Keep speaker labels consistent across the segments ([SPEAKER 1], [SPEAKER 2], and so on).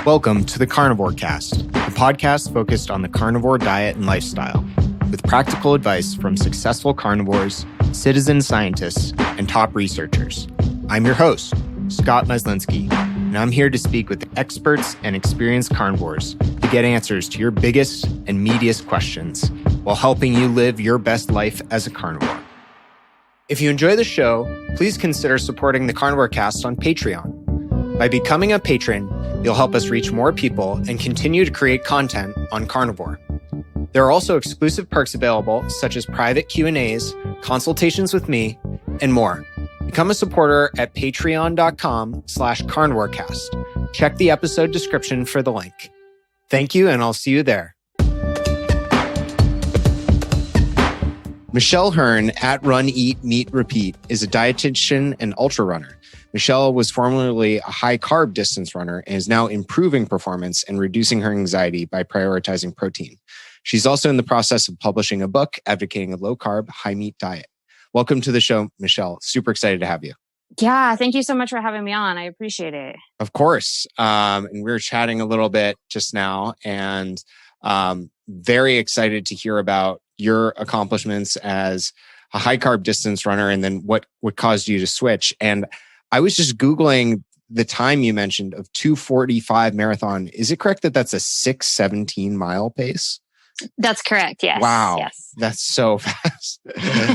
[SPEAKER 1] Welcome to the Carnivore Cast, a podcast focused on the carnivore diet and lifestyle, with practical advice from successful carnivores, citizen scientists, and top researchers. I'm your host, Scott Meslinski, and I'm here to speak with experts and experienced carnivores to get answers to your biggest and meatiest questions while helping you live your best life as a carnivore. If you enjoy the show, please consider supporting the Carnivore Cast on Patreon. By becoming a patron, you'll help us reach more people and continue to create content on carnivore. There are also exclusive perks available, such as private Q&As, consultations with me, and more. Become a supporter at patreon.com/carnivorecast. Check the episode description for the link. Thank you, and I'll see you there. Michelle Hurn at Run, Eat, Meet, Repeat is a dietitian and ultrarunner. Michelle was formerly a high-carb distance runner and is now improving performance and reducing her anxiety by prioritizing protein. She's also in the process of publishing a book advocating a low-carb, high-meat diet. Welcome to the show, Michelle. Super excited to have you.
[SPEAKER 2] Yeah, thank you so much for having me on. I appreciate it.
[SPEAKER 1] Of course. And we were chatting a little bit just now, and very excited to hear about your accomplishments as a high-carb distance runner and then what caused you to switch. And I was just Googling the time you mentioned of 2:45 marathon. Is it correct that that's a 6:17 mile pace?
[SPEAKER 2] That's correct. Yes.
[SPEAKER 1] Wow.
[SPEAKER 2] Yes.
[SPEAKER 1] That's so fast.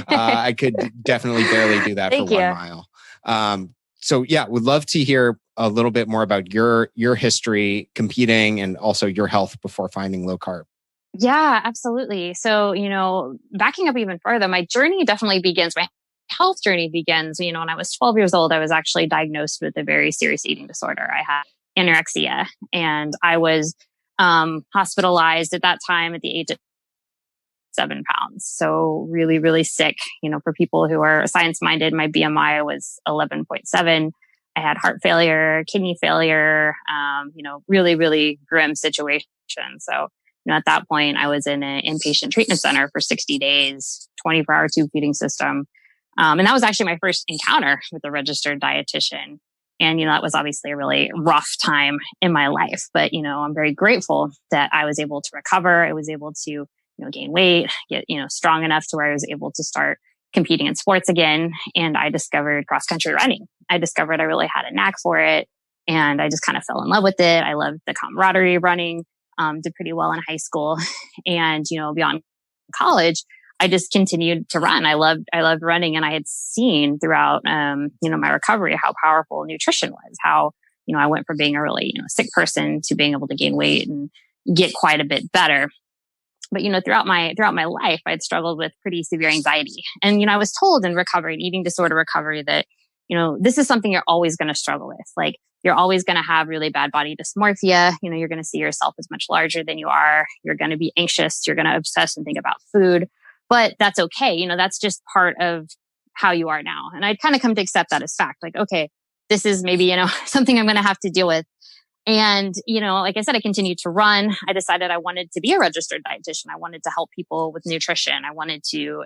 [SPEAKER 1] I could definitely barely do that for 1 mile. So yeah, would love to hear a little bit more about your history competing and also your health before finding low carb.
[SPEAKER 2] Yeah, absolutely. So, backing up even further, my journey definitely begins, my health journey begins, when I was 12 years old. I was actually diagnosed with a very serious eating disorder. I had anorexia, and I was hospitalized at that time at the age of 7 pounds. So really, really sick. For people who are science-minded, my BMI was 11.7. I had heart failure, kidney failure, really, really grim situation. So, at that point, I was in an inpatient treatment center for 60 days, 24-hour tube feeding system. And that was actually my first encounter with a registered dietitian. And, that was obviously a really rough time in my life. But, I'm very grateful that I was able to recover. I was able to, gain weight, get, strong enough to where I was able to start competing in sports again. And I discovered cross-country running. I discovered I really had a knack for it. And I just kind of fell in love with it. I loved the camaraderie of running, did pretty well in high school. And, beyond college, I just continued to run. I loved running, and I had seen throughout, my recovery how powerful nutrition was. How, I went from being a really, sick person to being able to gain weight and get quite a bit better. But throughout my life, I'd struggled with pretty severe anxiety, and I was told in recovery, eating disorder recovery, that this is something you're always going to struggle with. Like, you're always going to have really bad body dysmorphia. You're going to see yourself as much larger than you are. You're going to be anxious. You're going to obsess and think about food. But that's okay. That's just part of how you are now. And I'd kind of come to accept that as fact. Like, okay, this is maybe, something I'm going to have to deal with. And, like I said, I continued to run. I decided I wanted to be a registered dietitian. I wanted to help people with nutrition.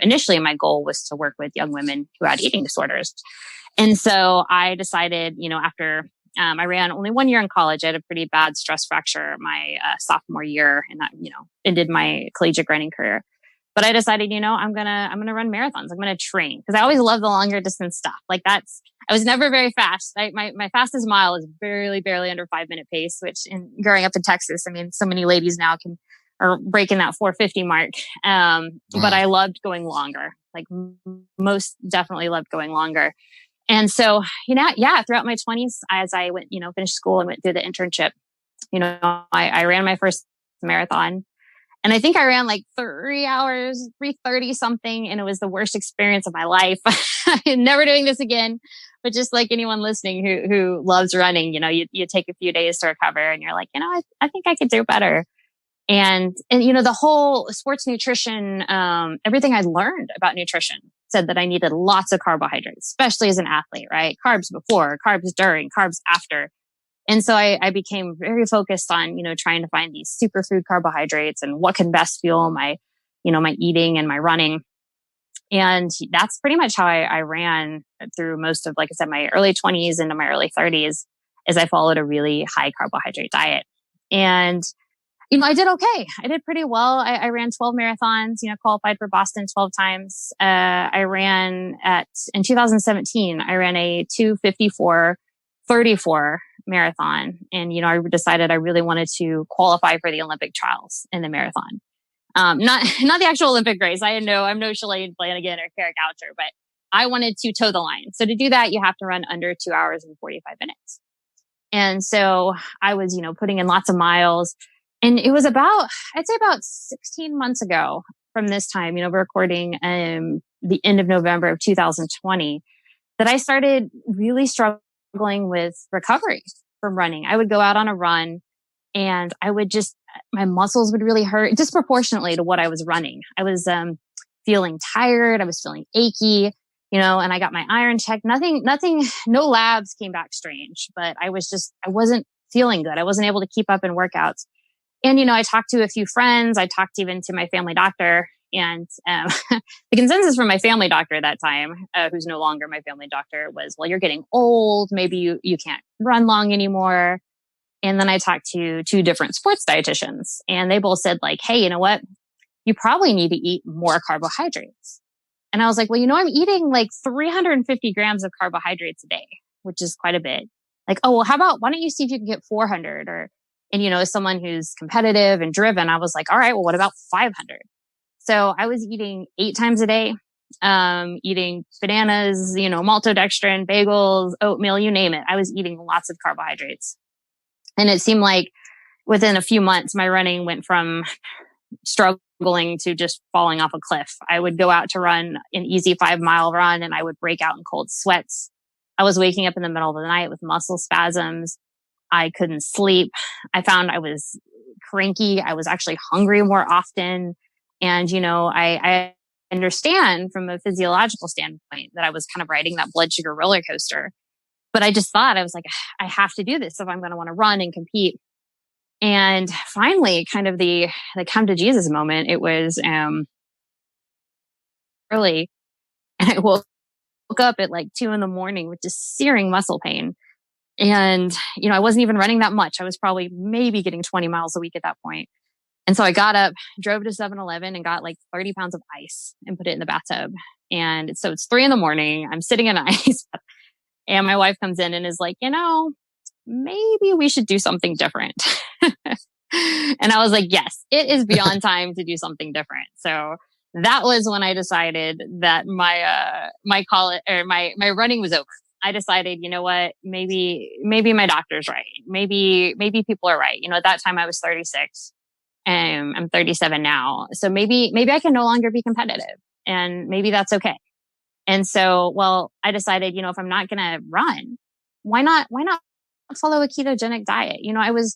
[SPEAKER 2] Initially my goal was to work with young women who had eating disorders. And so I decided, after I ran only 1 year in college, I had a pretty bad stress fracture my sophomore year, and that, ended my collegiate running career. But I decided, I'm going to run marathons. I'm going to train, because I always love the longer distance stuff. Like, I was never very fast. My fastest mile is barely under 5-minute pace, which growing up in Texas, so many ladies now are breaking that 4:50 mark. But I loved going longer, like most definitely loved going longer. And so, throughout my 20s, as I went, finished school and went through the internship, I ran my first marathon. And I think I ran like 3 hours, 3:30 something. And it was the worst experience of my life. I'm never doing this again. But just like anyone listening who loves running, you take a few days to recover, and you're like, I think I could do better. And the whole sports nutrition, everything I learned about nutrition said that I needed lots of carbohydrates, especially as an athlete, right? Carbs before, carbs during, carbs after. And so I became very focused on, trying to find these superfood carbohydrates and what can best fuel my eating and my running. And that's pretty much how I ran through most of, like I said, my early 20s into my early 30s, as I followed a really high carbohydrate diet. And, I did okay. I did pretty well. I ran 12 marathons, qualified for Boston 12 times. In 2017, I ran a 2:54:34 marathon. And, I decided I really wanted to qualify for the Olympic trials in the marathon. Not the actual Olympic race. I'm no Shalane Flanagan or Kara Goucher, but I wanted to toe the line. So to do that, you have to run under 2 hours and 45 minutes. And so I was, putting in lots of miles. And it was I'd say about 16 months ago from this time, we're recording the end of November of 2020, that I started really struggling with recovery from running. I would go out on a run and my muscles would really hurt disproportionately to what I was running. I was feeling tired. I was feeling achy, and I got my iron checked. Nothing, no labs came back strange, but I wasn't feeling good. I wasn't able to keep up in workouts. And, I talked to a few friends. I talked even to my family doctor. And the consensus from my family doctor at that time, who's no longer my family doctor, was, well, you're getting old. Maybe you can't run long anymore. And then I talked to 2 different sports dietitians. And they both said, like, hey, you know what? You probably need to eat more carbohydrates. And I was like, well, I'm eating like 350 grams of carbohydrates a day, which is quite a bit. Like, oh, well, why don't you see if you can get 400? And, as someone who's competitive and driven, I was like, all right, well, what about 500? So I was eating 8 times a day, eating bananas, maltodextrin, bagels, oatmeal, you name it. I was eating lots of carbohydrates. And it seemed like within a few months, my running went from struggling to just falling off a cliff. I would go out to run an easy 5-mile run and I would break out in cold sweats. I was waking up in the middle of the night with muscle spasms. I couldn't sleep. I found I was cranky. I was actually hungry more often. And, I understand from a physiological standpoint that I was kind of riding that blood sugar roller coaster. But I just thought, I was like, I have to do this if I'm going to want to run and compete. And finally, kind of the come to Jesus moment, it was early. And I woke up at like 2 a.m. with just searing muscle pain. And, I wasn't even running that much. I was probably maybe getting 20 miles a week at that point. And so I got up, drove to 7-Eleven and got like 30 pounds of ice and put it in the bathtub. And so it's 3 a.m. I'm sitting in ice and my wife comes in and is like, maybe we should do something different. And I was like, yes, it is beyond time to do something different. So that was when I decided that my running was over. I decided, you know what, maybe my doctor's right. Maybe people are right. At that time I was 36 and I'm 37 now. So maybe I can no longer be competitive and maybe that's okay. And so, I decided, if I'm not going to run, why not follow a ketogenic diet? I was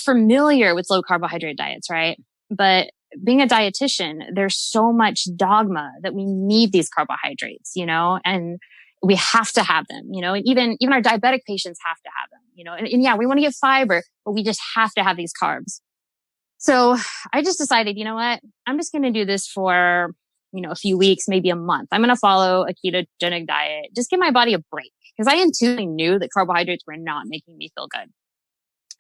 [SPEAKER 2] familiar with low carbohydrate diets, right? But being a dietitian, there's so much dogma that we need these carbohydrates, and we have to have them, and even our diabetic patients have to have them, and yeah, we want to get fiber, but we just have to have these carbs. So I just decided, you know what, I'm just going to do this for, a few weeks, maybe a month. I'm going to follow a ketogenic diet, just give my body a break because I intuitively knew that carbohydrates were not making me feel good.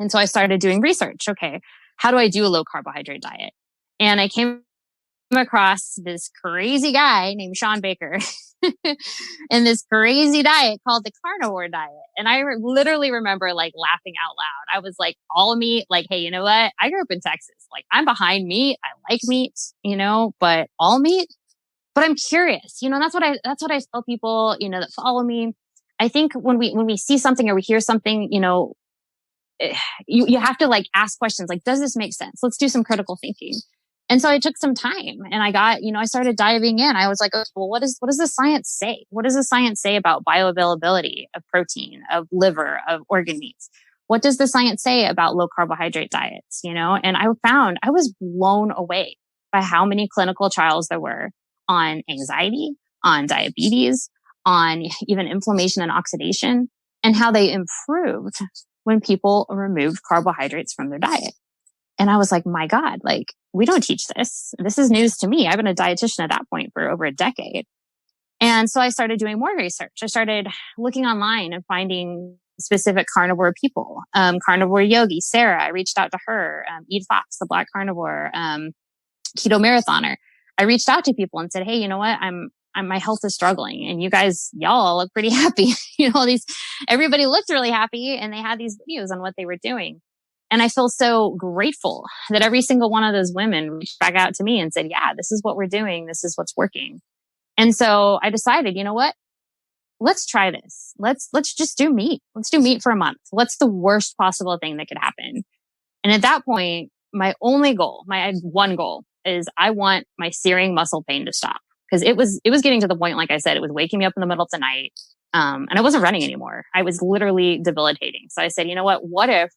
[SPEAKER 2] And so I started doing research. Okay, how do I do a low carbohydrate diet? And I came across this crazy guy named Sean Baker and this crazy diet called the Carnivore diet. And I literally remember like laughing out loud. I was like, all meat, like, hey, you know what? I grew up in Texas. Like I'm behind meat. I like meat, but all meat. But I'm curious, that's what I tell people, that follow me. I think when we see something or we hear something, you have to like ask questions like, does this make sense? Let's do some critical thinking. And so I took some time and I started diving in. I was like, okay, well, what does the science say? What does the science say about bioavailability of protein, of liver, of organ meats? What does the science say about low carbohydrate diets? And I found I was blown away by how many clinical trials there were on anxiety, on diabetes, on even inflammation and oxidation, and how they improved when people removed carbohydrates from their diet. And I was like, my God, like we don't teach this. This is news to me. I've been a dietitian at that point for over a decade. And so I started doing more research. I started looking online and finding specific carnivore people. Carnivore Yogi, Sarah, I reached out to her. Eat Fox, the Black Carnivore, Keto Marathoner. I reached out to people and said, hey, you know what? My health is struggling and you guys, y'all look pretty happy. Everybody looked really happy and they had these videos on what they were doing. And I feel so grateful that every single one of those women reached back out to me and said, yeah, this is what we're doing. This is what's working. And so I decided, you know what? Let's try this. Let's just do meat. Let's do meat for a month. What's the worst possible thing that could happen? And at that point, my one goal is I want my searing muscle pain to stop. Because it was getting to the point, like I said, it was waking me up in the middle of the night. And I wasn't running anymore. I was literally debilitating. So I said, you know what if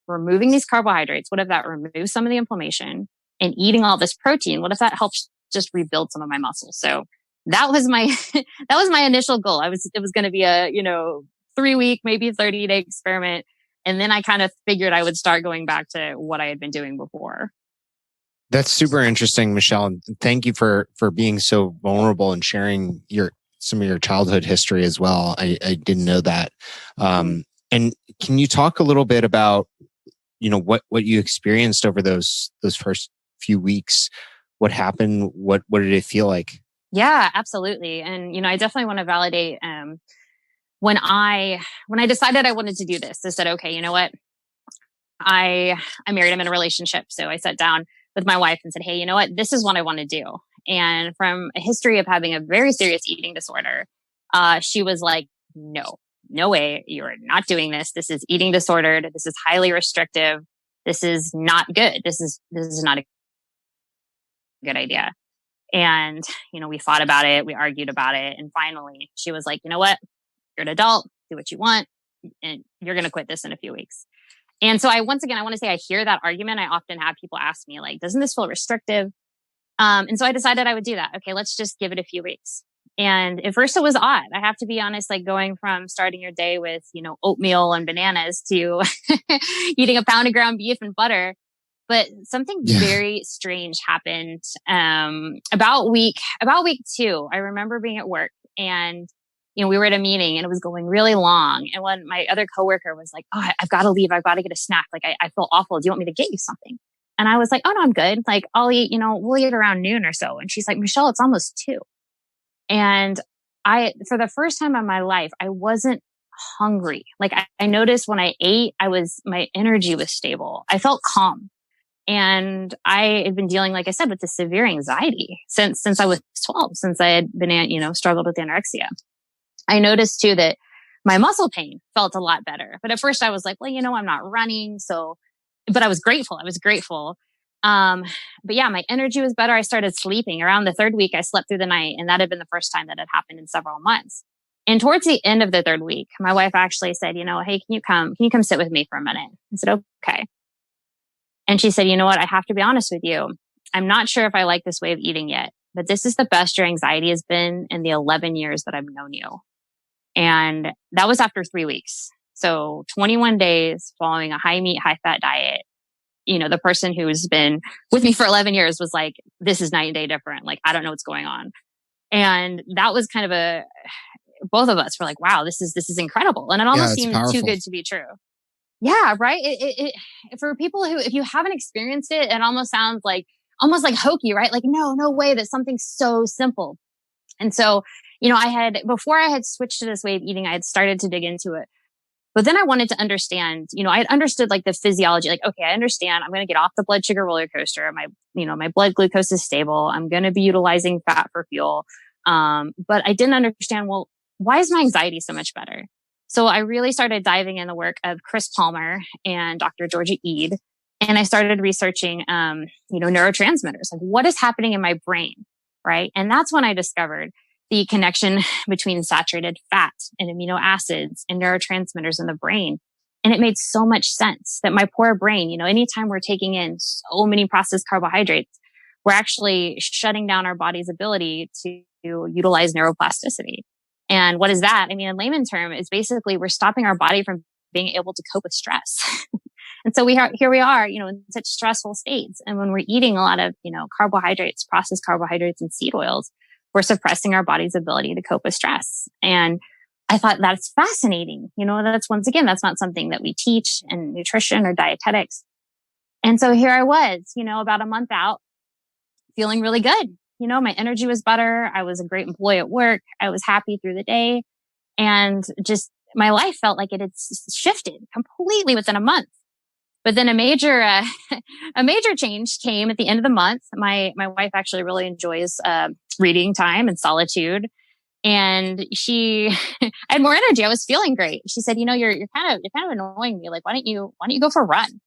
[SPEAKER 2] removing these carbohydrates, what if that removes some of the inflammation, and eating all this protein, what if that helps just rebuild some of my muscles? So that was my initial goal. It was going to be a, 3-week, maybe 30-day experiment. And then I kind of figured I would start going back to what I had been doing before.
[SPEAKER 1] That's super interesting, Michelle. And thank you for being so vulnerable and sharing some of your childhood history as well. I didn't know that. And can you talk a little bit about, what you experienced over those first few weeks? What happened? What did it feel like?
[SPEAKER 2] Yeah, absolutely. And, I definitely want to validate, when I decided I wanted to do this, I said, okay, you know what? I'm married, I'm in a relationship. So I sat down with my wife and said, hey, you know what? This is what I want to do. And from a history of having a very serious eating disorder, she was like, no way. You're not doing this. This is eating disordered. This is highly restrictive. This is not good. This is not a good idea. And, we fought about it. We argued about it. And finally she was like, you know what? You're an adult, do what you want, and you're going to quit this in a few weeks. And so I want to say I hear that argument. I often have people ask me like, doesn't this feel restrictive? And so I decided I would do that. Okay, let's just give it a few weeks. And at first it was odd. I have to be honest, like going from starting your day with, oatmeal and bananas to eating a pound of ground beef and butter. But something very strange happened about week 2. I remember being at work and we were at a meeting and it was going really long. And when my other coworker was like, oh, I've got to leave. I've got to get a snack. Like, I feel awful. Do you want me to get you something? And I was like, oh, no, I'm good. Like, I'll eat, we'll eat around noon or so. And she's like, Michelle, it's almost 2. And for the first time in my life, I wasn't hungry. Like I noticed when I ate, my energy was stable. I felt calm. And I had been dealing, like I said, with this severe anxiety since I was 12, since I had been, struggled with anorexia. I noticed too that my muscle pain felt a lot better. But at first I was like, well, I'm not running. But I was grateful. But yeah, my energy was better. I started sleeping. Around the 3rd week, I slept through the night. And that had been the first time that had happened in several months. And towards the end of the 3rd week, my wife actually said, hey, can you come sit with me for a minute? I said, okay. And she said, you know what? I have to be honest with you. I'm not sure if I like this way of eating yet, but this is the best your anxiety has been in the 11 years that I've known you. And that was after 3 weeks. So 21 days following a high meat, high fat diet. The person who's been with me for 11 years was like, this is night and day different. Like, I don't know what's going on. And that was kind of both of us were like, wow, this is incredible. And it almost seemed too good to be true. Yeah. Right. It for people who, if you haven't experienced it, it almost sounds like hokey, right? Like, no way that something so simple. And so, before I had switched to this way of eating, I had started to dig into it. But then I wanted to understand, I had understood like the physiology, like, okay, I understand I'm going to get off the blood sugar roller coaster. My blood glucose is stable. I'm going to be utilizing fat for fuel. But I didn't understand, well, why is my anxiety so much better? So I really started diving in the work of Chris Palmer and Dr. Georgia Ede. And I started researching, neurotransmitters, like what is happening in my brain, right? And that's when I discovered the connection between saturated fat and amino acids and neurotransmitters in the brain. And it made so much sense that my poor brain, anytime we're taking in so many processed carbohydrates, we're actually shutting down our body's ability to utilize neuroplasticity. And what is that? I mean, in layman term, it's basically we're stopping our body from being able to cope with stress. And so here we are, in such stressful states. And when we're eating a lot of, carbohydrates, processed carbohydrates and seed oils, we're suppressing our body's ability to cope with stress. And I thought that's fascinating. That's that's not something that we teach in nutrition or dietetics. And so here I was, about a month out, feeling really good. My energy was better. I was a great employee at work. I was happy through the day, and just my life felt like it had shifted completely within a month. But then a major change came at the end of the month. My wife actually really enjoys reading time and solitude. And I had more energy. I was feeling great. She said, you're kind of annoying me. Like, why don't you go for a run?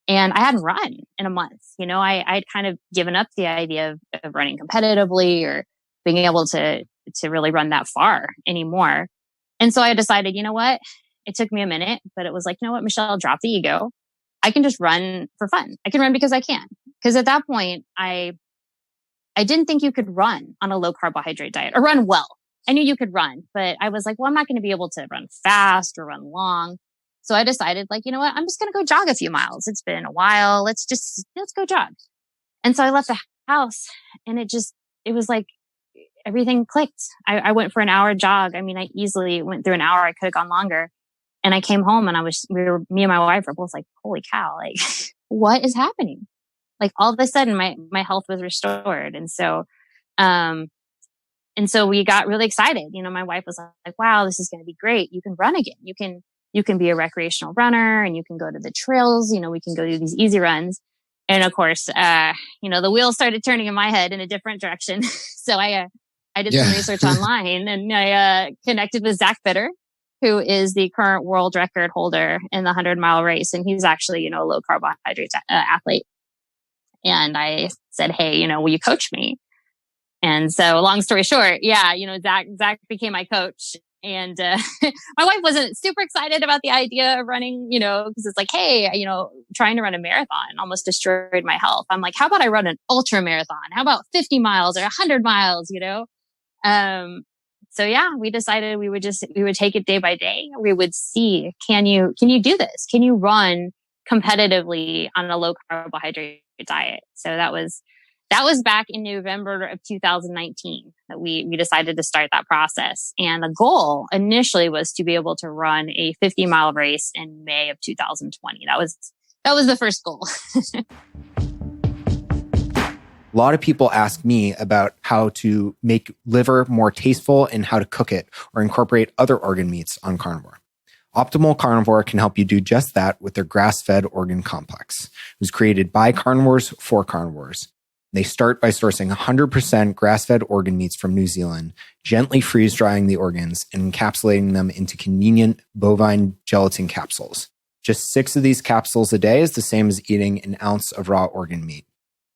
[SPEAKER 2] And I hadn't run in a month. I'd kind of given up the idea of running competitively or being able to really run that far anymore. And so I decided, what? It took me a minute, but it was like, what, Michelle, drop the ego. I can just run for fun. I can run because I can. Because at that point, I didn't think you could run on a low carbohydrate diet or run well. I knew you could run, but I was like, well, I'm not going to be able to run fast or run long. So I decided, like, what? I'm just going to go jog a few miles. It's been a while. Let's go jog. And so I left the house, and it was like everything clicked. I went for an hour jog. I mean, I easily went through an hour. I could have gone longer. And I came home, and me and my wife were both like, holy cow, like, what is happening? Like, all of a sudden my health was restored. And so we got really excited. My wife was like, wow, this is going to be great. You can run again. You can be a recreational runner, and you can go to the trails. We can go do these easy runs. And of course, the wheels started turning in my head in a different direction. So I did some research online, and I connected with Zach Bitter, who is the current world record holder in the 100-mile race. And he's actually, a low carbohydrate athlete. And I said, hey, will you coach me? And so long story short, Zach became my coach. And my wife wasn't super excited about the idea of running, because it's like, hey, trying to run a marathon almost destroyed my health. I'm like, how about I run an ultramarathon? How about 50 miles or 100 miles, So we decided we would take it day by day. We would see, can you do this? Can you run competitively on a low carbohydrate diet? So that was back in November of 2019 that we decided to start that process. And the goal initially was to be able to run a 50-mile race in May of 2020. That was the first goal.
[SPEAKER 1] A lot of people ask me about how to make liver more tasteful and how to cook it or incorporate other organ meats on carnivore. Optimal Carnivore can help you do just that with their grass-fed organ complex. It was created by carnivores for carnivores. They start by sourcing 100% grass-fed organ meats from New Zealand, gently freeze-drying the organs and encapsulating them into convenient bovine gelatin capsules. Just 6 of these capsules a day is the same as eating an ounce of raw organ meat.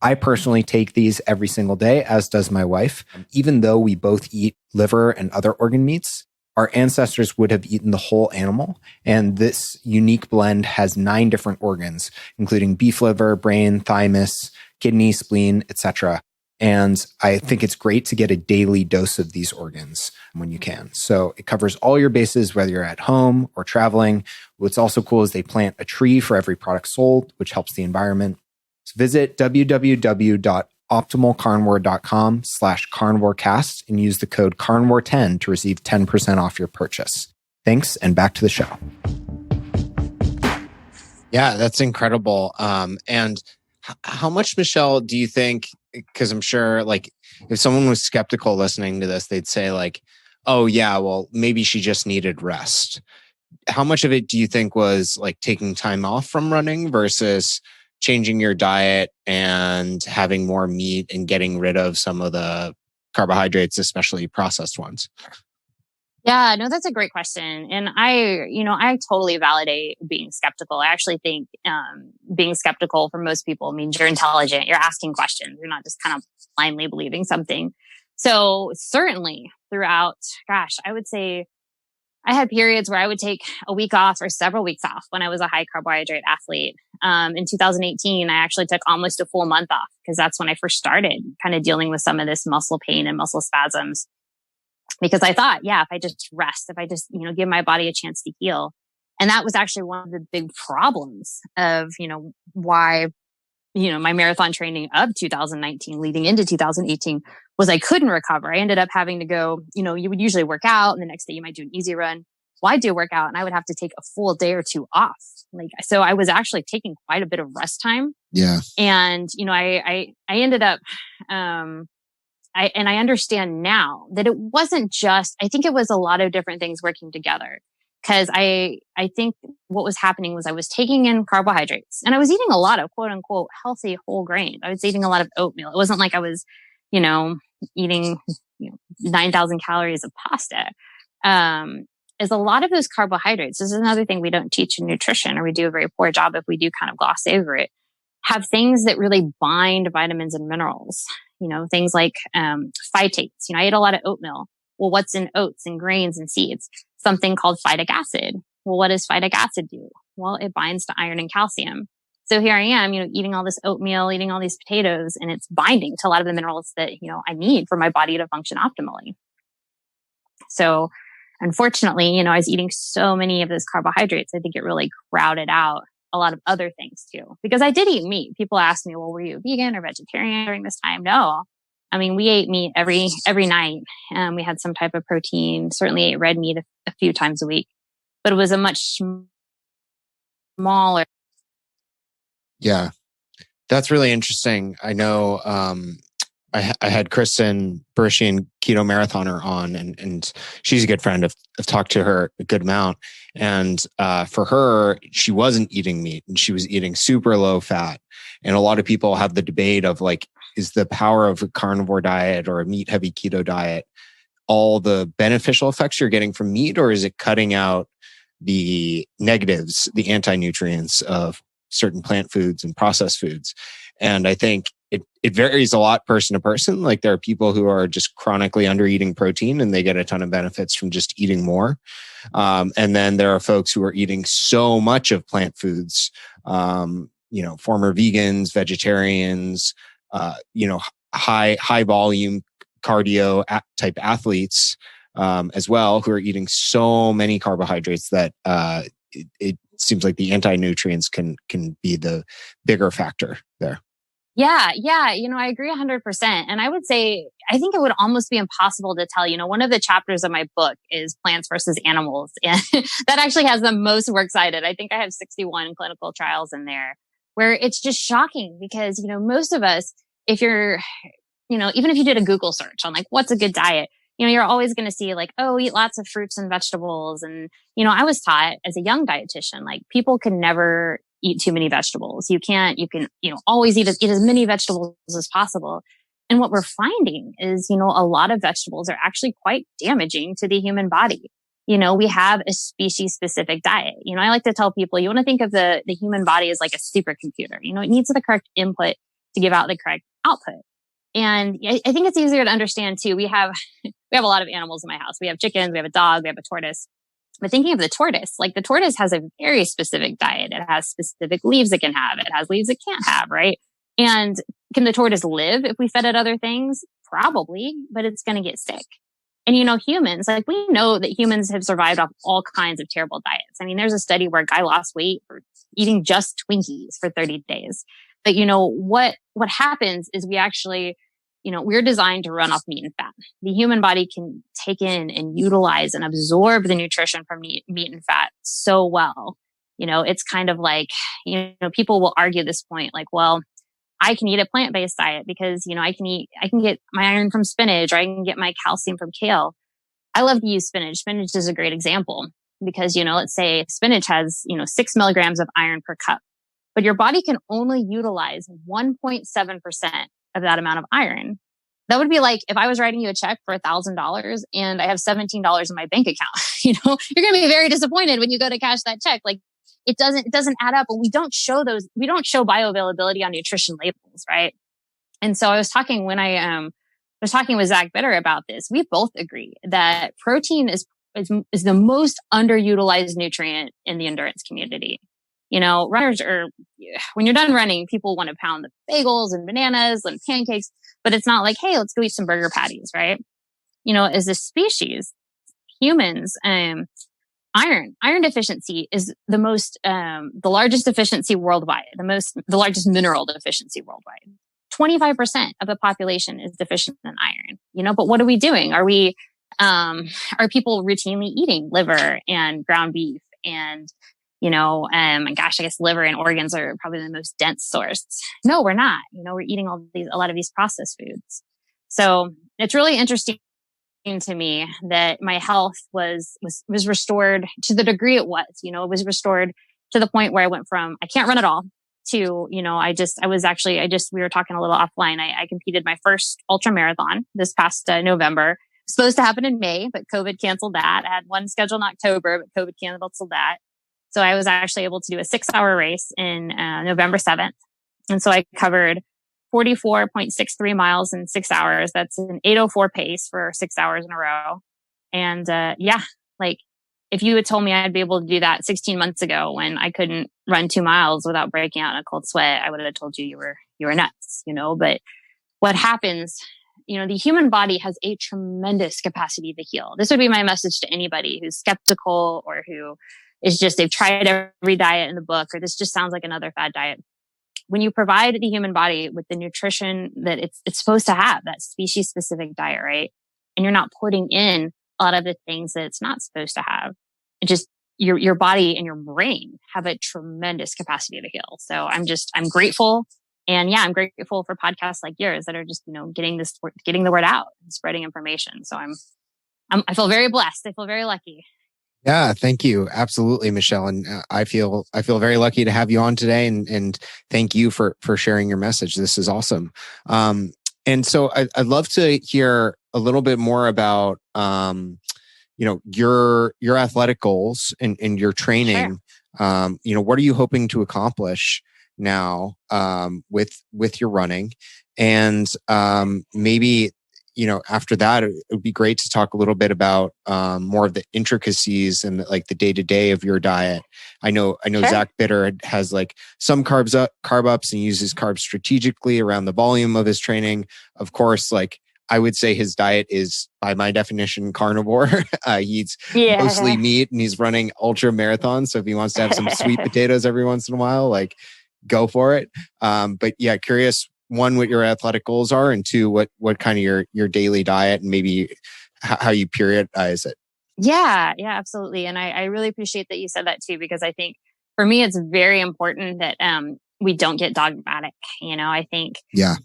[SPEAKER 1] I personally take these every single day, as does my wife. Even though we both eat liver and other organ meats, our ancestors would have eaten the whole animal. And this unique blend has 9 different organs, including beef liver, brain, thymus, kidney, spleen, etc. And I think it's great to get a daily dose of these organs when you can. So it covers all your bases, whether you're at home or traveling. What's also cool is they plant a tree for every product sold, which helps the environment. So visit www.optimalcarnivore.com/carnivorecast and use the code carnivore10 to receive 10% off your purchase. Thanks, and back to the show.
[SPEAKER 3] Yeah, that's incredible. And how much, Michelle, do you think, because I'm sure like if someone was skeptical listening to this, they'd say like, oh yeah, well, maybe she just needed rest. How much of it do you think was like taking time off from running versus changing your diet and having more meat and getting rid of some of the carbohydrates, especially processed ones?
[SPEAKER 2] Yeah, no, that's a great question. And I totally validate being skeptical. I actually think being skeptical for most people means you're intelligent. You're asking questions. You're not just kind of blindly believing something. So certainly throughout, I would say I had periods where I would take a week off or several weeks off when I was a high carbohydrate athlete. In 2018, I actually took almost a full month off because that's when I first started kind of dealing with some of this muscle pain and muscle spasms. Because I thought, if I just rest, if I just, give my body a chance to heal. And that was actually one of the big problems of, why my marathon training of 2019 leading into 2018 was I couldn't recover. I ended up having to go, you would usually work out and the next day you might do an easy run. Well, I'd do a workout and I would have to take a full day or two off. So I was actually taking quite a bit of rest time.
[SPEAKER 3] Yeah.
[SPEAKER 2] And, I ended up, I understand now that it wasn't just, I think it was a lot of different things working together. Cause I think what was happening was I was taking in carbohydrates and I was eating a lot of quote unquote healthy whole grain. I was eating a lot of oatmeal. It wasn't like I was, eating, 9,000 calories of pasta. Is a lot of those carbohydrates. This is another thing we don't teach in nutrition, or we do a very poor job if we do kind of gloss over it, have things that really bind vitamins and minerals, things like, phytates. I ate a lot of oatmeal. Well, what's in oats and grains and seeds? Something called phytic acid. Well, what does phytic acid do? Well, it binds to iron and calcium. So here I am, eating all this oatmeal, eating all these potatoes, and it's binding to a lot of the minerals that, I need for my body to function optimally. So unfortunately, I was eating so many of those carbohydrates. I think it really crowded out a lot of other things too, because I did eat meat. People ask me, well, were you vegan or vegetarian during this time? No. I mean, we ate meat every night. We had some type of protein, certainly ate red meat a few times a week, but it was a much smaller.
[SPEAKER 3] Yeah, that's really interesting. I know I had Kristen Berishian, keto marathoner, on, and she's a good friend. I've talked to her a good amount. And for her, she wasn't eating meat and she was eating super low fat. And a lot of people have the debate of like, is the power of a carnivore diet or a meat heavy keto diet all the beneficial effects you're getting from meat, or is it cutting out the negatives, the anti-nutrients of certain plant foods and processed foods? And I think it varies a lot person to person. Like there are people who are just chronically under eating protein and they get a ton of benefits from just eating more. And then there are folks who are eating so much of plant foods, former vegans, vegetarians, high volume cardio type athletes, as well, who are eating so many carbohydrates that, it seems like the anti-nutrients can be the bigger factor there.
[SPEAKER 2] Yeah. I agree 100%. And I would say, I think it would almost be impossible to tell, one of the chapters of my book is plants versus animals. And that actually has the most works cited. I think I have 61 clinical trials in there where it's just shocking because, most of us, if you're, even if you did a Google search on like, what's a good diet, you're always going to see like, oh, eat lots of fruits and vegetables. And, I was taught as a young dietitian, like people can never eat too many vegetables. You can, always eat as many vegetables as possible. And what we're finding is, a lot of vegetables are actually quite damaging to the human body. We have a species specific diet. I like to tell people, you want to think of the human body as like a supercomputer. It needs the correct input to give out the correct output. And I think it's easier to understand too. We have a lot of animals in my house. We have chickens, we have a dog, we have a tortoise. But thinking of the tortoise, like the tortoise has a very specific diet. It has specific leaves it can have. It has leaves it can't have, right? And can the tortoise live if we fed it other things? Probably, but it's going to get sick. And humans, like we know that humans have survived off all kinds of terrible diets. I mean, there's a study where a guy lost weight for eating just Twinkies for 30 days. But what happens is we actually, we're designed to run off meat and fat. The human body can take in and utilize and absorb the nutrition from meat and fat so well. It's kind of like, people will argue this point, like, well, I can eat a plant-based diet because, I can get my iron from spinach, or I can get my calcium from kale. I love to use spinach. Spinach is a great example because, let's say spinach has, 6 milligrams of iron per cup, but your body can only utilize 1.7% of that amount of iron. That would be like if I was writing you a check for $1,000 and I have $17 in my bank account. You're going to be very disappointed when you go to cash that check. Like it doesn't add up. And we don't show bioavailability on nutrition labels, right? And so I was talking when I was talking with Zach Bitter about this. We both agree that protein is the most underutilized nutrient in the endurance community. Runners when you're done running, people want to pound the bagels and bananas and pancakes, but it's not like, hey, let's go eat some burger patties, right? As a species, humans, Iron deficiency is the largest deficiency worldwide, the largest mineral deficiency worldwide. 25% of the population is deficient in iron, but what are we doing? Are people routinely eating liver and ground beef and, I guess liver and organs are probably the most dense source. No, we're not. We're eating a lot of these processed foods. So it's really interesting to me that my health was restored to the degree it was. It was restored to the point where I went from I can't run at all to, we were talking a little offline. I competed my first ultramarathon this past November. Supposed to happen in May, but COVID canceled that. I had one scheduled in October, but COVID canceled that. So I was actually able to do a 6-hour race in November 7th. And so I covered 44.63 miles in 6 hours. That's an 8:04 pace for 6 hours in a row. And if you had told me I'd be able to do that 16 months ago when I couldn't run 2 miles without breaking out in a cold sweat, I would have told you you were nuts, But what happens, the human body has a tremendous capacity to heal. This would be my message to anybody who's skeptical or who is they've tried every diet in the book, or this just sounds like another fad diet. When you provide the human body with the nutrition that it's supposed to have, that species specific diet, right? And you're not putting in a lot of the things that it's not supposed to have. It just, your body and your brain have a tremendous capacity to heal. So I'm grateful. And yeah, I'm grateful for podcasts like yours that are just, getting the word out and spreading information. So I feel very blessed. I feel very lucky.
[SPEAKER 3] Yeah, thank you. Absolutely, Michelle. And I feel very lucky to have you on today, and thank you for sharing your message. This is awesome. And so I'd love to hear a little bit more about, your athletic goals and your training. Sure. What are you hoping to accomplish now, with your running? And, maybe, after that, it would be great to talk a little bit about more of the intricacies and the day-to-day of your diet. I know sure. Zach Bitter has some carb ups and uses carbs strategically around the volume of his training. Of course, I would say his diet is, by my definition, carnivore. He eats mostly meat, and he's running ultra marathons. So if he wants to have some sweet potatoes every once in a while, go for it. But yeah, curious, one, what your athletic goals are, and two, what kind of your daily diet and maybe how you periodize it.
[SPEAKER 2] Yeah, absolutely. And I really appreciate that you said that too, because I think for me, it's very important that we don't get dogmatic. I think,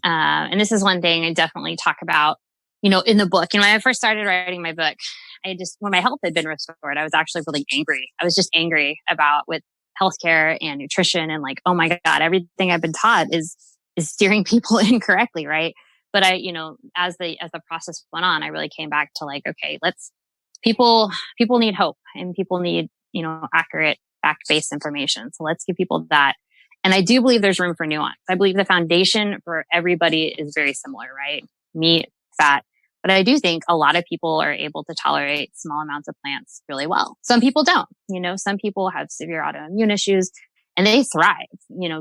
[SPEAKER 2] and this is one thing I definitely talk about, in the book. When I first started writing my book, when my health had been restored, I was actually really angry. I was just angry with healthcare and nutrition and oh my God, everything I've been taught is steering people incorrectly. Right. But as the process went on, I really came back to okay, people need hope, and people need, accurate fact-based information. So let's give people that. And I do believe there's room for nuance. I believe the foundation for everybody is very similar, right? Meat, fat. But I do think a lot of people are able to tolerate small amounts of plants really well. Some people don't. Some people have severe autoimmune issues and they thrive,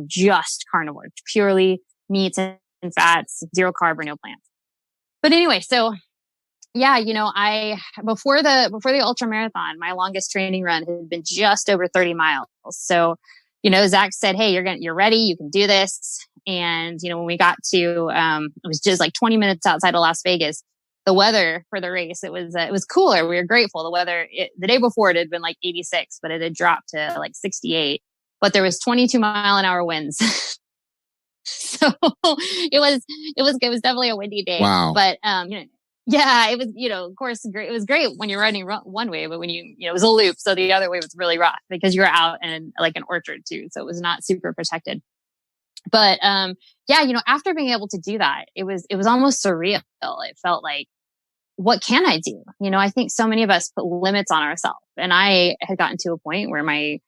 [SPEAKER 2] just carnivore, purely meats and fats, zero carb or no plants. But anyway, so yeah, before the ultramarathon, my longest training run had been just over 30 miles. So, Zach said, "Hey, you're ready. You can do this." And, when we got to, it was just 20 minutes outside of Las Vegas. The weather for the race, it was cooler. We were grateful. The weather, the day before it had been 86, but it had dropped to 68, but there was 22-mile-an-hour winds. So it was definitely a windy day.
[SPEAKER 3] Wow.
[SPEAKER 2] But, yeah, it was, of course, great. It was great when you're running one way, but when it was a loop. So the other way was really rough because you were out in an orchard too. So it was not super protected. But, after being able to do that, it was almost surreal. It felt like, what can I do? I think so many of us put limits on ourselves, and I had gotten to a point where my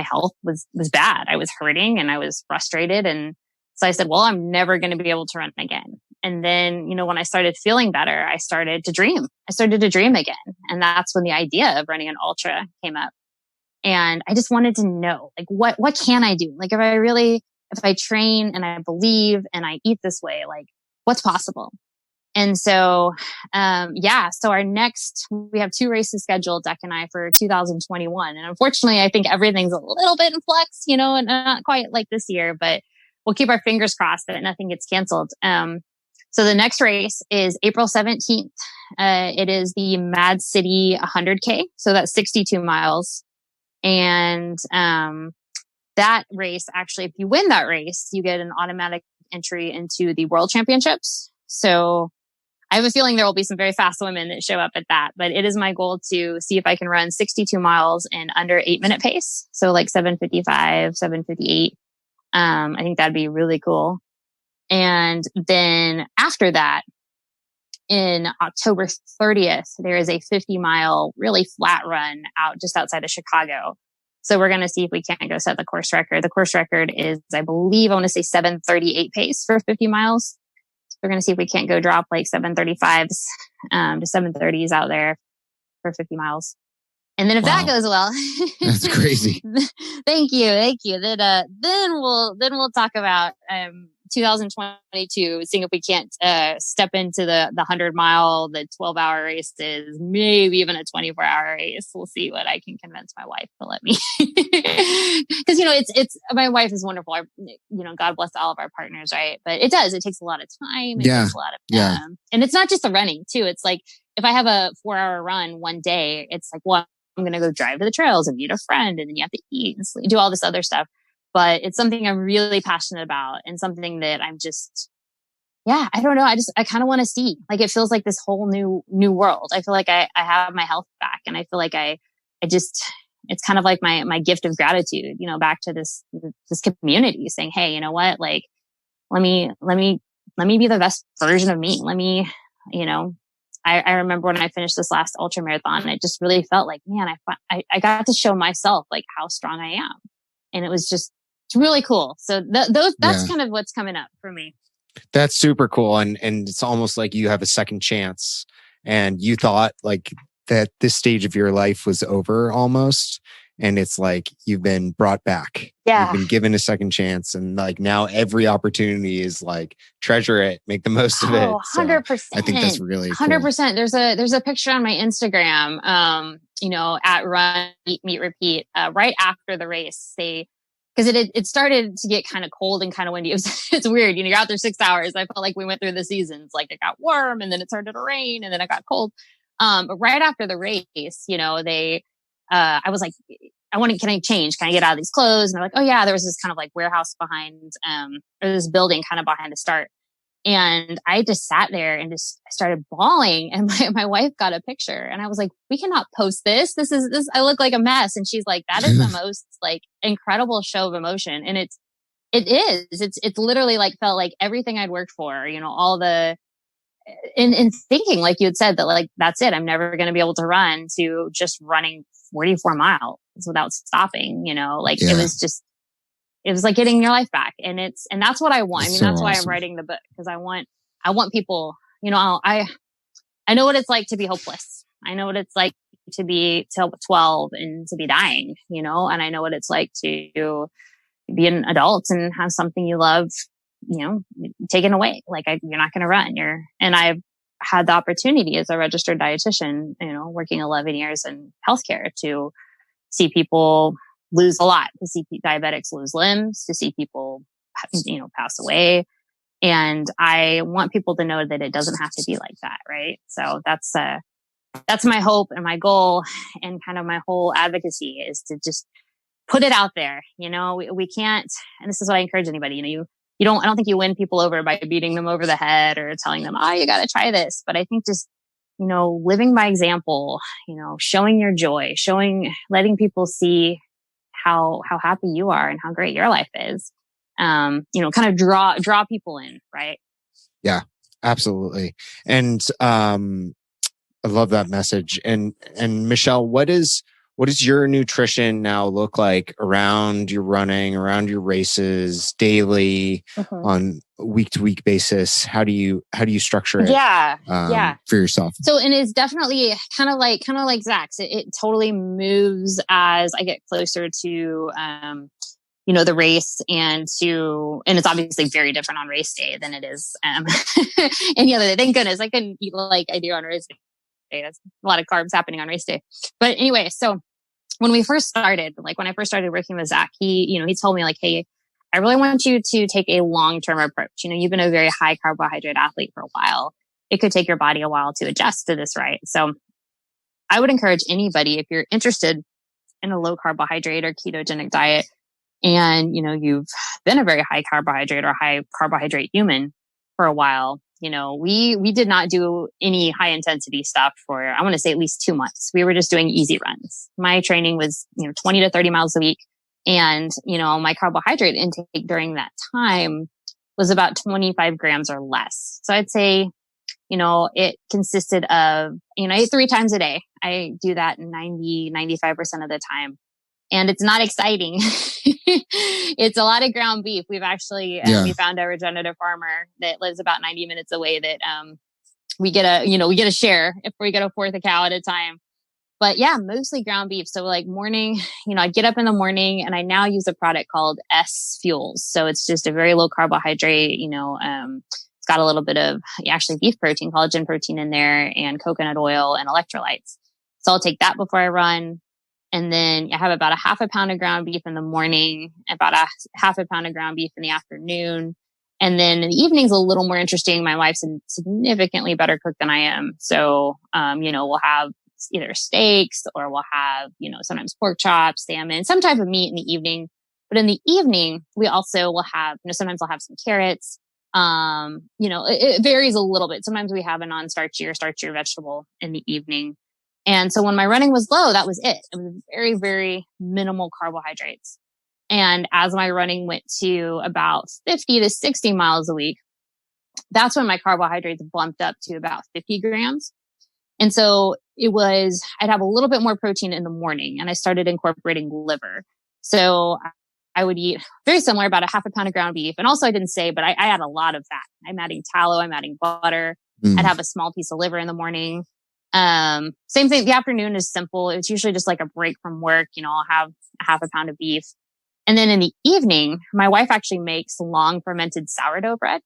[SPEAKER 2] health was bad. I was hurting and I was frustrated. And so I said, well, I'm never going to be able to run again. And then, when I started feeling better, I started to dream. I started to dream again. And that's when the idea of running an ultra came up. And I just wanted to know, what can I do? If I train and I believe and I eat this way, what's possible? And so, so we have 2 races scheduled, Deck and I, for 2021. And unfortunately, I think everything's a little bit in flux, and not quite like this year, but we'll keep our fingers crossed that nothing gets canceled. So the next race is April 17th. It is the Mad City 100K. So that's 62 miles. And, that race, actually, if you win that race, you get an automatic entry into the World Championships. So I have a feeling there will be some very fast women that show up at that, but it is my goal to see if I can run 62 miles in under 8-minute pace. So like 7:55, 7:58. I think that'd be really cool. And then after that, in October 30th, there is a 50-mile really flat run out just outside of Chicago. So we're going to see if we can't go set the course record. The course record is, I believe, I want to say 7:38 pace for 50 miles. So we're going to see if we can't go drop like 7:35s to 7:30s out there for 50 miles. And then if that goes well,
[SPEAKER 3] that's crazy.
[SPEAKER 2] Thank you. Then we'll talk about 2022, seeing if we can't step into the 100-mile, the 12-hour races, maybe even a 24-hour race. We'll see what I can convince my wife to let me. Because it's my wife is wonderful. God bless all of our partners, right? But it takes a lot of time. It takes a lot of and it's not just the running too. It's like if I have a 4-hour run one day, it's like, well, I'm going to go drive to the trails and meet a friend, and then you have to eat and sleep, do all this other stuff. But it's something I'm really passionate about, and something that I'm just, I don't know. I kind of want to see, like, it feels like this whole new world. I feel like I have my health back, and I feel like it's kind of like my gift of gratitude, back to this community, saying, hey, you know what? Like, let me be the best version of me. Let me, I remember when I finished this last ultramarathon, it just really felt like, man, I got to show myself like how strong I am. And it's really cool. So that's kind of what's coming up for me.
[SPEAKER 3] That's super cool. And it's almost like you have a second chance, and you thought like that this stage of your life was over almost. And it's like you've been brought back.
[SPEAKER 2] Yeah.
[SPEAKER 3] You've been given a second chance. And like now every opportunity is like treasure it, make the most of it.
[SPEAKER 2] 100%.
[SPEAKER 3] So I think that's really
[SPEAKER 2] 100%. Cool. There's a picture on my Instagram, at Run, Eat, Meet, Repeat, right after the race. Because it started to get kind of cold and kind of windy. It's weird. You're out there 6 hours. I felt like we went through the seasons. Like it got warm, and then it started to rain, and then it got cold. But right after the race, I was like, can I change? Can I get out of these clothes? And they're like, oh yeah, there was this kind of like warehouse behind, or this building kind of behind the start. And I just sat there and just started bawling. And my wife got a picture, and I was like, we cannot post this. This, I look like a mess. And she's like, that is the most like incredible show of emotion. And it is, it's literally like felt like everything I'd worked for, all the, in thinking, like you had said, that like, that's it. I'm never going to be able to run, to just running 44 miles without stopping, it was like getting your life back. And that's what I want. That's why I'm writing the book, because I want people, I know what it's like to be hopeless. I know what it's like to be 12 and to be dying, and I know what it's like to be an adult and have something you love, taken away. Like you're not going to run. And I've had the opportunity as a registered dietitian, working 11 years in healthcare, to see people lose a lot, to see diabetics lose limbs, to see people, pass away. And I want people to know that it doesn't have to be like that. Right. So that's my hope and my goal, and kind of my whole advocacy is to just put it out there. We can't, and this is what I encourage anybody, I don't think you win people over by beating them over the head or telling them, oh, you got to try this. But I think just, living by example, showing your joy, letting people see how happy you are and how great your life is, kind of draw people in. Right.
[SPEAKER 3] Yeah, absolutely. And, I love that message. And Michelle, what does your nutrition now look like around your running, around your races, daily, on a week-to-week basis? How do you structure it? For yourself?
[SPEAKER 2] So, and it's definitely kind of like Zach's. It totally moves as I get closer to, the race and it's obviously very different on race day than it is any other day. Thank goodness I couldn't eat like I do on race day. That's a lot of carbs happening on race day. But anyway, so when I first started working with Zach, he told me like, hey, I really want you to take a long-term approach. You've been a very high carbohydrate athlete for a while. It could take your body a while to adjust to this, right? So I would encourage anybody, if you're interested in a low carbohydrate or ketogenic diet, and, you've been a very high carbohydrate or high carbohydrate human for a while, we did not do any high intensity stuff for, I want to say at least 2 months. We were just doing easy runs. My training was, 20 to 30 miles a week. And, my carbohydrate intake during that time was about 25 grams or less. So I'd say, it consisted of, I ate 3 times a day. I do that 95% of the time. And it's not exciting. It's a lot of ground beef. We've actually, we found a regenerative farmer that lives about 90 minutes away that, we get a share if we get a fourth a cow at a time. But yeah, mostly ground beef. So like morning, I get up in the morning and I now use a product called S Fuels. So it's just a very low carbohydrate, it's got a little bit of actually beef protein, collagen protein in there and coconut oil and electrolytes. So I'll take that before I run. And then I have about a half a pound of ground beef in the morning, about a half a pound of ground beef in the afternoon. And then in the evening's a little more interesting. My wife's a significantly better cook than I am. So, we'll have either steaks or we'll have, sometimes pork chops, salmon, some type of meat in the evening. But in the evening, we also will have, sometimes I'll have some carrots. It varies a little bit. Sometimes we have a non-starchy or starchier vegetable in the evening. And so when my running was low, that was it. It was very, very minimal carbohydrates. And as my running went to about 50 to 60 miles a week, that's when my carbohydrates bumped up to about 50 grams. And so I'd have a little bit more protein in the morning and I started incorporating liver. So I would eat very similar, about a half a pound of ground beef. And also I didn't say, but I add a lot of fat. I'm adding tallow, I'm adding butter. I'd have a small piece of liver in the morning. Same thing. The afternoon is simple. It's usually just like a break from work. I'll have a half a pound of beef. And then in the evening, my wife actually makes long fermented sourdough bread.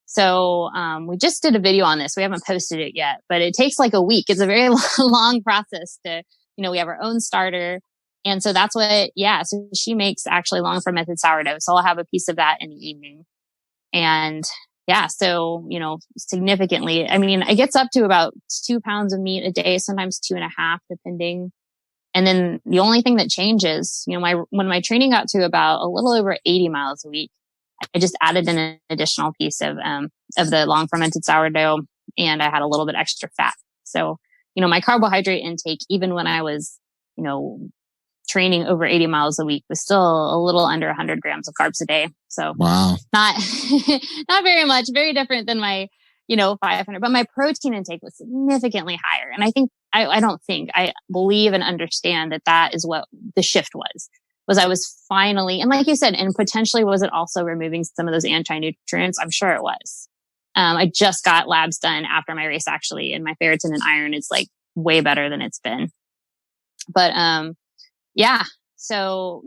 [SPEAKER 2] So, we just did a video on this. We haven't posted it yet, but it takes like a week. It's a very long process to, we have our own starter. And so that's so she makes actually long fermented sourdough. So I'll have a piece of that in the evening. And so, significantly, it gets up to about 2 pounds of meat a day, sometimes 2.5, depending. And then the only thing that changes, when my training got to about a little over 80 miles a week, I just added in an additional piece of the long fermented sourdough and I had a little bit extra fat. So, my carbohydrate intake, even when I was, training over 80 miles a week, was still a little under 100 grams of carbs a day. So
[SPEAKER 4] wow,
[SPEAKER 2] not very much, very different than my, 500, but my protein intake was significantly higher. And I believe and understand that is what the shift was I was finally, and like you said, and potentially was it also removing some of those anti-nutrients? I'm sure it was. I just got labs done after my race actually, and my ferritin and iron is like way better than it's been. But, so,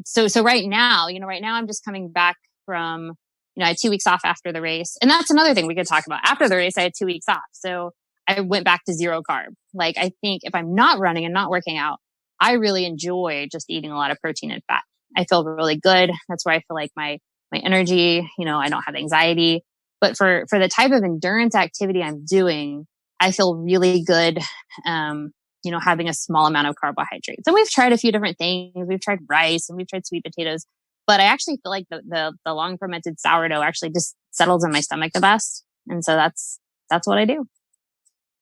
[SPEAKER 2] so right now I'm just coming back from, I had 2 weeks off after the race. And that's another thing we could talk about. After the race, I had 2 weeks off. So I went back to 0 carb. Like, I think if I'm not running and not working out, I really enjoy just eating a lot of protein and fat. I feel really good. That's where I feel like my energy, I don't have anxiety. But for the type of endurance activity I'm doing, I feel really good, having a small amount of carbohydrates. And we've tried a few different things. We've tried rice and we've tried sweet potatoes. But I actually feel like the long fermented sourdough actually just settles in my stomach the best. And so that's what I do.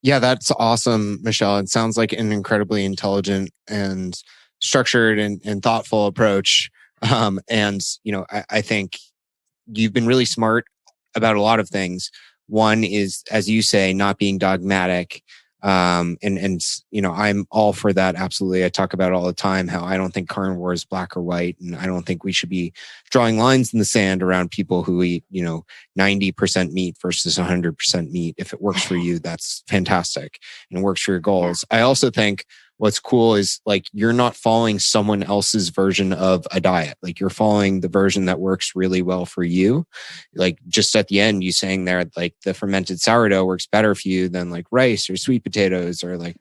[SPEAKER 3] Yeah, that's awesome, Michelle. It sounds like an incredibly intelligent and structured and thoughtful approach. I think you've been really smart about a lot of things. One is, as you say, not being dogmatic. I'm all for that. Absolutely. I talk about it all the time, how I don't think carnivore is black or white. And I don't think we should be drawing lines in the sand around people who eat, 90% meat versus 100% meat. If it works for you, that's fantastic and it works for your goals. I also think what's cool is like, you're not following someone else's version of a diet. Like, you're following the version that works really well for you. Like, just at the end, you saying there, like, the fermented sourdough works better for you than like rice or sweet potatoes or like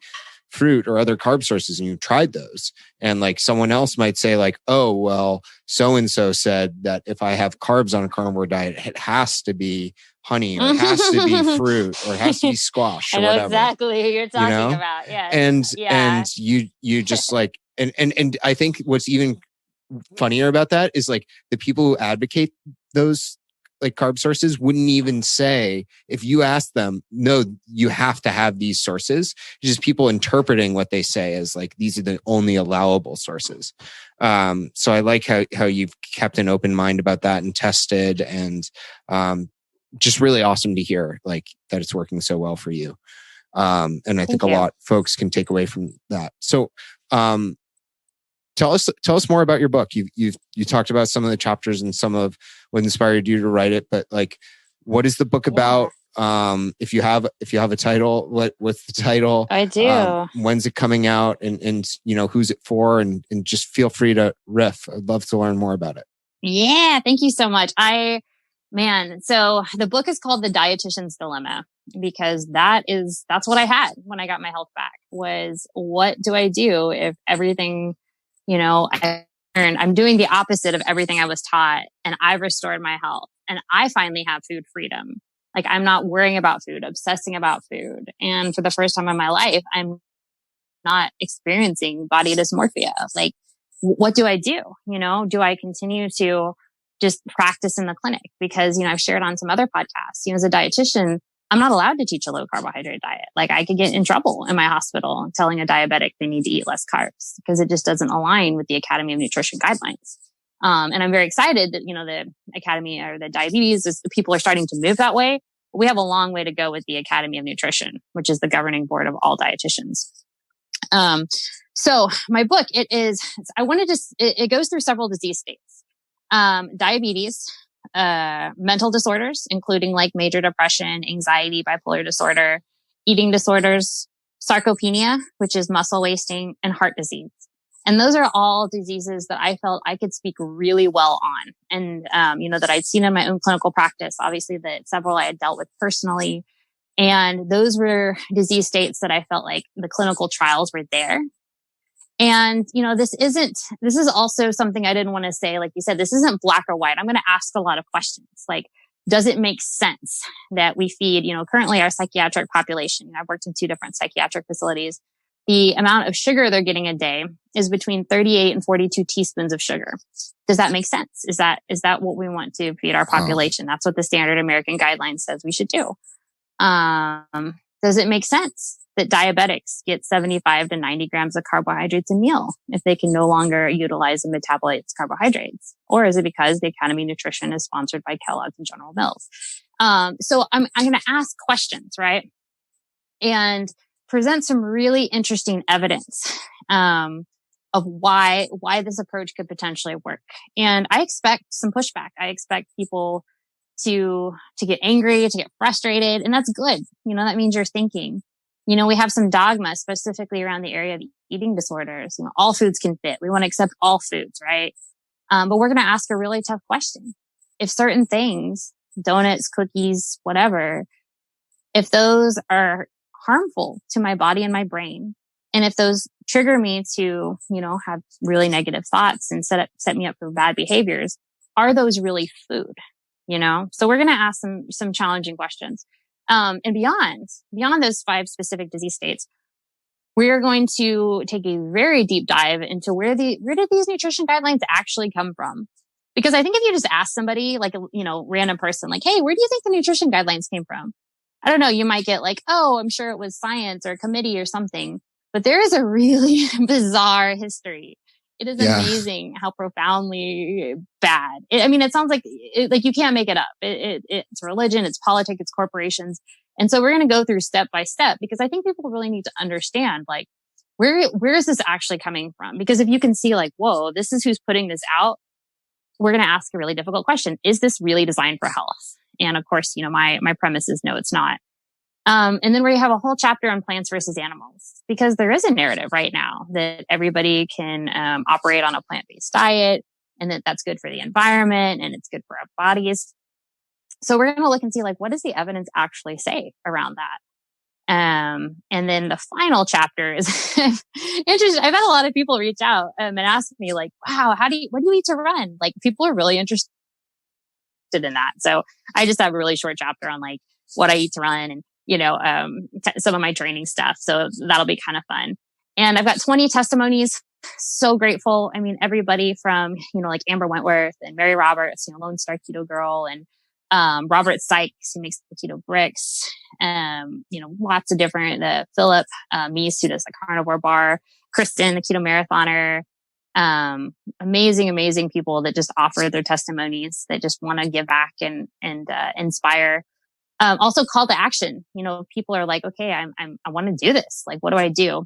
[SPEAKER 3] fruit or other carb sources, and you've tried those. And like, someone else might say like, oh, well, so-and-so said that if I have carbs on a carnivore diet, it has to be honey, or it has to be fruit, or it has to be squash, or
[SPEAKER 2] I know
[SPEAKER 3] whatever.
[SPEAKER 2] exactly who you're talking about. Yes.
[SPEAKER 3] And you just like, and I think what's even funnier about that is like, the people who advocate those like carb sources wouldn't even say, if you ask them, no, you have to have these sources. It's just people interpreting what they say as like, these are the only allowable sources. So I like how you've kept an open mind about that and tested, and just really awesome to hear like that it's working so well for you. And I think a lot folks can take away from that. So tell us more about your book. You talked about some of the chapters and some of what inspired you to write it, but like, what is the book about? If you have a title, what's the title?
[SPEAKER 2] I do.
[SPEAKER 3] When's it coming out, and you know, who's it for? And just feel free to riff. I'd love to learn more about it.
[SPEAKER 2] Yeah, thank you so much. So the book is called The Dietitian's Dilemma, because that's what I had when I got my health back, was what do I do if everything, you know, I'm doing the opposite of everything I was taught, and I've restored my health and I finally have food freedom. Like, I'm not worrying about food, obsessing about food. And for the first time in my life, I'm not experiencing body dysmorphia. Like, what do I do? You know, do I continue to just practice in the clinic? Because, you know, I've shared on some other podcasts, you know, as a dietitian, I'm not allowed to teach a low carbohydrate diet. Like, I could get in trouble in my hospital telling a diabetic they need to eat less carbs, because it just doesn't align with the Academy of Nutrition guidelines. And I'm very excited that, you know, the Academy, or the diabetes, people are starting to move that way. But we have a long way to go with the Academy of Nutrition, which is the governing board of all dietitians. So my book, it goes through several disease states. Diabetes, mental disorders, including like major depression, anxiety, bipolar disorder, eating disorders, sarcopenia, which is muscle wasting, and heart disease. And those are all diseases that I felt I could speak really well on. And, you know, that I'd seen in my own clinical practice, obviously that several I had dealt with personally. And those were disease states that I felt like the clinical trials were there. And, you know, this is also something I didn't want to say, like you said, this isn't black or white. I'm going to ask a lot of questions. Like, does it make sense that we feed, you know, currently our psychiatric population, I've worked in 2 different psychiatric facilities. The amount of sugar they're getting a day is between 38 and 42 teaspoons of sugar. Does that make sense? Is that what we want to feed our population? That's what the standard American guideline says we should do. Does it make sense that diabetics get 75 to 90 grams of carbohydrates a meal if they can no longer utilize and metabolize carbohydrates? Or is it because the Academy of Nutrition is sponsored by Kellogg's and General Mills? So I'm going to ask questions, right? And present some really interesting evidence, of why this approach could potentially work. And I expect some pushback. I expect people to get angry, to get frustrated, and that's good. You know, that means you're thinking. You know, we have some dogma specifically around the area of eating disorders. You know, all foods can fit. We want to accept all foods, right? But we're going to ask a really tough question. If certain things, donuts, cookies, whatever, if those are harmful to my body and my brain, and if those trigger me to, you know, have really negative thoughts and set me up for bad behaviors, are those really food? You know, so we're going to ask some challenging questions. And beyond those 5 specific disease states, we are going to take a very deep dive into where did these nutrition guidelines actually come from? Because I think if you just ask somebody, like, you know, random person, like, hey, where do you think the nutrition guidelines came from? I don't know. You might get like, oh, I'm sure it was science or a committee or something. But there is a really bizarre history. It is amazing how profoundly bad. It sounds like you can't make it up. It's religion, it's politics, it's corporations. And so we're going to go through step by step, because I think people really need to understand, like, where is this actually coming from? Because if you can see like, whoa, this is who's putting this out, we're going to ask a really difficult question. Is this really designed for health? And of course, you know, my premise is no, it's not. And then we have a whole chapter on plants versus animals, because there is a narrative right now that everybody can operate on a plant-based diet, and that's good for the environment and it's good for our bodies. So we're going to look and see, like, what does the evidence actually say around that? And then the final chapter is interesting. I've had a lot of people reach out and ask me, like, wow, what do you eat to run? Like, people are really interested in that. So I just have a really short chapter on, like, what I eat to run and, some of my training stuff. So that'll be kind of fun. And I've got 20 testimonies. So grateful. I mean, everybody from, like Amber Wentworth and Mary Roberts, Lone Star Keto Girl, and Robert Sykes, who makes the keto bricks, lots of different, Philip Meese, who does the carnivore bar, Kristen, the keto marathoner, amazing people that just offer their testimonies, that just want to give back and inspire. Also call to action. People are like, okay, I want to do this. Like, what do I do?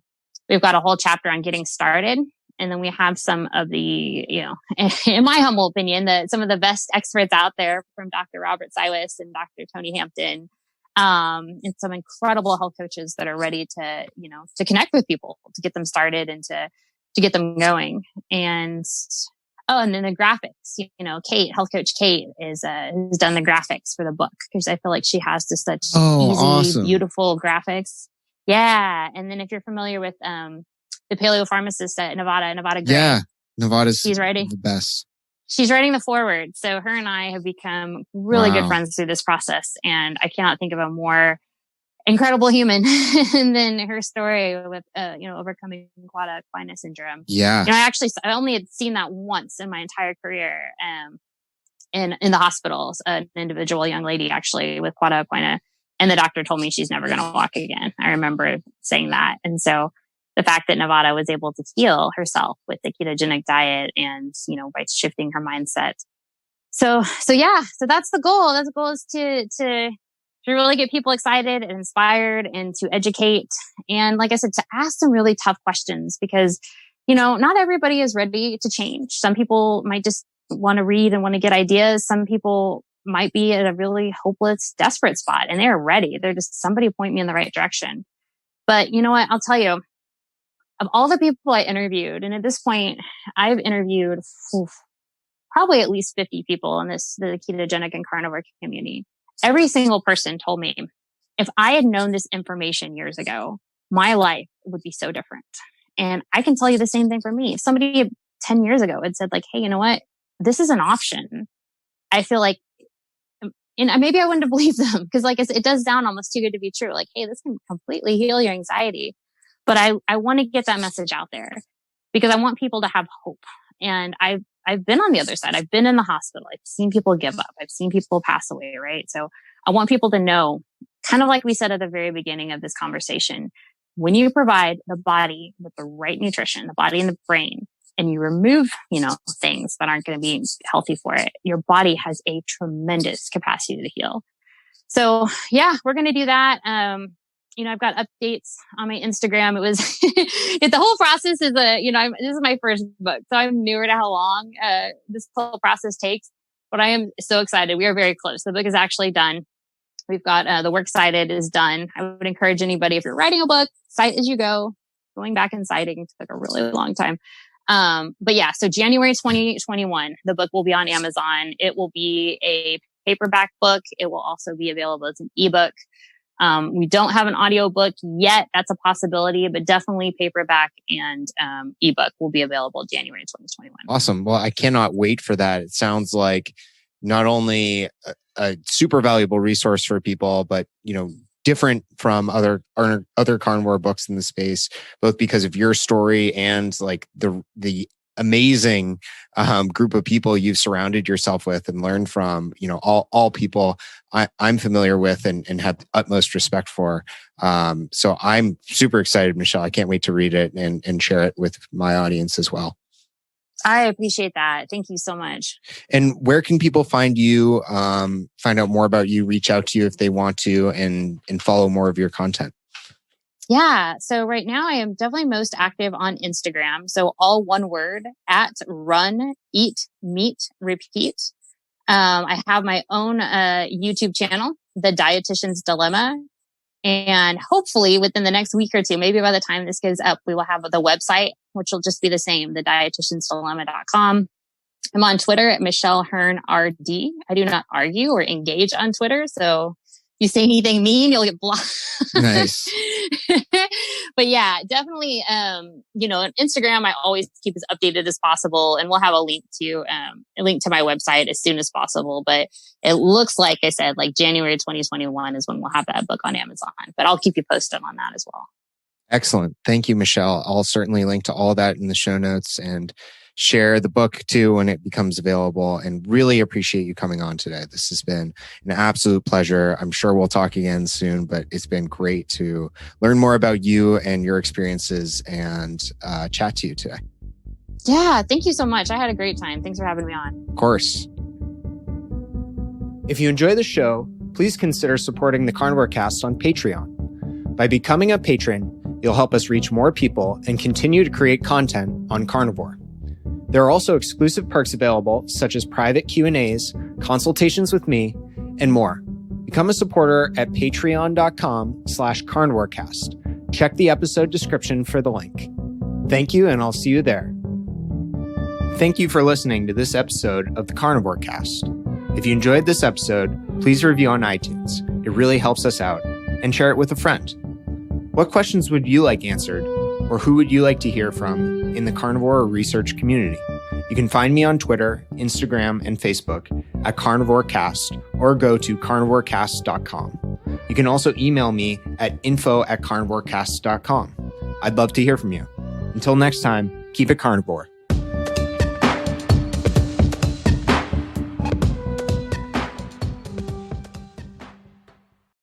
[SPEAKER 2] We've got a whole chapter on getting started. And then we have some of the, in my humble opinion, some of the best experts out there, from Dr. Robert Thymus and Dr. Tony Hampton, and some incredible health coaches that are ready to, to connect with people, to get them started and to get them going. And then the graphics, Kate, health coach Kate, has done the graphics for the book, because I feel like she has just such easy,
[SPEAKER 3] awesome,
[SPEAKER 2] beautiful graphics. Yeah. And then if you're familiar with, the paleopharmacist at Nevada Gray.
[SPEAKER 3] Yeah, Nevada's
[SPEAKER 2] she's writing
[SPEAKER 3] the best.
[SPEAKER 2] She's writing the foreword. So her and I have become really good friends through this process. And I cannot think of a more incredible human than her story with, overcoming quad equina syndrome.
[SPEAKER 3] Yeah.
[SPEAKER 2] I only had seen that once in my entire career, in the hospitals, an individual young lady actually with quad equina. And the doctor told me she's never going to walk again. I remember saying that. And so the fact that Nevada was able to heal herself with the ketogenic diet and, by shifting her mindset. So that's the goal. That's the goal, is to really get people excited and inspired, and to educate. And like I said, to ask some really tough questions, because, not everybody is ready to change. Some people might just want to read and want to get ideas. Some people might be at a really hopeless, desperate spot, and they're ready. They're just, somebody point me in the right direction. But you know what? I'll tell you, of all the people I interviewed, and at this point, I've interviewed probably at least 50 people in the ketogenic and carnivore community. Every single person told me, if I had known this information years ago, my life would be so different. And I can tell you the same thing for me. If somebody 10 years ago had said, like, hey, you know what? This is an option. I feel like, and maybe I wouldn't have believed them, because like it does sound almost too good to be true. Like, hey, this can completely heal your anxiety. But I want to get that message out there, because I want people to have hope. And I've been on the other side. I've been in the hospital. I've seen people give up. I've seen people pass away, right? So I want people to know, kind of like we said at the very beginning of this conversation, when you provide the body with the right nutrition, the body and the brain, and you remove, things that aren't going to be healthy for it, your body has a tremendous capacity to heal. So yeah, we're going to do that. I've got updates on my Instagram. It was, the whole process is this is my first book, so I'm newer to how long this whole process takes, but I am so excited. We are very close. The book is actually done. We've got, the works cited is done. I would encourage anybody, if you're writing a book, cite as you go. Going back and citing took a really long time. But yeah, so January 2021, the book will be on Amazon. It will be a paperback book. It will also be available as an ebook. We don't have an audio book yet. That's a possibility, but definitely paperback and ebook will be available January 2021.
[SPEAKER 3] Awesome. Well, I cannot wait for that. It sounds like not only a super valuable resource for people, but different from other carnivore books in the space, both because of your story and like the amazing group of people you've surrounded yourself with and learned from, all people I'm familiar with and have utmost respect for. So I'm super excited, Michelle. I can't wait to read it and share it with my audience as well.
[SPEAKER 2] I appreciate that. Thank you so much.
[SPEAKER 3] And where can people find you, find out more about you, reach out to you if they want to, and follow more of your content?
[SPEAKER 2] Yeah. So right now I am definitely most active on Instagram. So all one word, @run, eat, meet, repeat. I have my own YouTube channel, The Dietitian's Dilemma. And hopefully within the next week or two, maybe by the time this goes up, we will have the website, which will just be the same, thedietitiansdilemma.com. I'm on Twitter at Michelle Hurn RD. I do not argue or engage on Twitter. So if you say anything mean, you'll get blocked.
[SPEAKER 3] Nice.
[SPEAKER 2] But yeah, definitely, on Instagram, I always keep as updated as possible, and we'll have a link to my website as soon as possible. But it looks like I said, like January 2021 is when we'll have that book on Amazon, but I'll keep you posted on that as well.
[SPEAKER 3] Excellent. Thank you, Michelle. I'll certainly link to all that in the show notes and share the book too when it becomes available, and really appreciate you coming on today. This has been an absolute pleasure. I'm sure we'll talk again soon, but it's been great to learn more about you and your experiences and chat to you today.
[SPEAKER 2] Yeah, thank you so much. I had a great time. Thanks for having me on.
[SPEAKER 3] Of course.
[SPEAKER 1] If you enjoy the show, please consider supporting the Carnivore Cast on Patreon. By becoming a patron, you'll help us reach more people and continue to create content on carnivore. There are also exclusive perks available, such as private Q&As, consultations with me, and more. Become a supporter at patreon.com/carnivorecast. Check the episode description for the link. Thank you, and I'll see you there. Thank you for listening to this episode of the Carnivore Cast. If you enjoyed this episode, please review on iTunes. It really helps us out, and share it with a friend. What questions would you like answered, or who would you like to hear from in the carnivore research community? You can find me on Twitter, Instagram, and Facebook at Carnivore Cast, or go to carnivorecast.com. You can also email me at info@carnivorecast.com. I'd love to hear from you. Until next time, keep it carnivore.